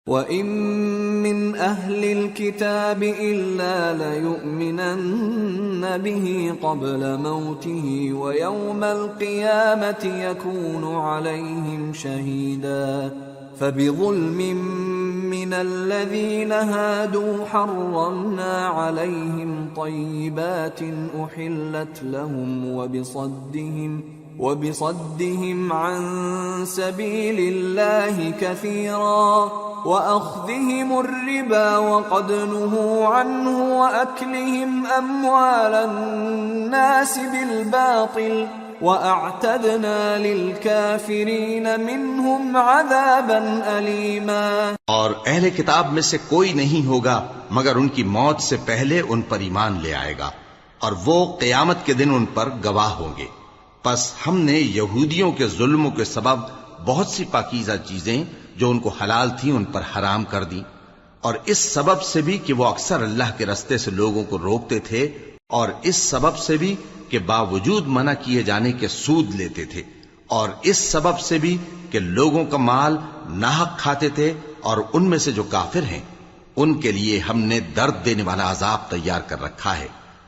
وَإِن مِّنْ أَهْلِ الْكِتَابِ إِلَّا لَيُؤْمِنَنَّ بِهِ قَبْلَ مَوْتِهِ وَيَوْمَ الْقِيَامَةِ يَكُونُ عَلَيْهِمْ شَهِيدًا فَبِظُلْمٍ مِّنَ الَّذِينَ هَادُوا حَرَّمْنَا عَلَيْهِمْ طَيِّبَاتٍ أُحِلَّتْ لَهُمْ وبصدهم عن سبيل الله كثيرا وأخذهم الربا وقد نهوا عنه وأكلهم أموال الناس بالباطل وأعتدنا للكافرين منهم عذابا أليما۔ اور اہل کتاب میں سے کوئی نہیں ہوگا مگر ان کی موت سے پہلے ان پر ایمان لے آئے گا، اور وہ قیامت کے دن ان پر گواہ ہوں گے۔ پس ہم نے یہودیوں کے ظلموں کے سبب بہت سی پاکیزہ چیزیں جو ان کو حلال تھیں ان پر حرام کر دیں، اور اس سبب سے بھی کہ وہ اکثر اللہ کے رستے سے لوگوں کو روکتے تھے، اور اس سبب سے بھی کہ باوجود منع کیے جانے کے سود لیتے تھے، اور اس سبب سے بھی کہ لوگوں کا مال ناحق کھاتے تھے، اور ان میں سے جو کافر ہیں ان کے لیے ہم نے درد دینے والا عذاب تیار کر رکھا ہے۔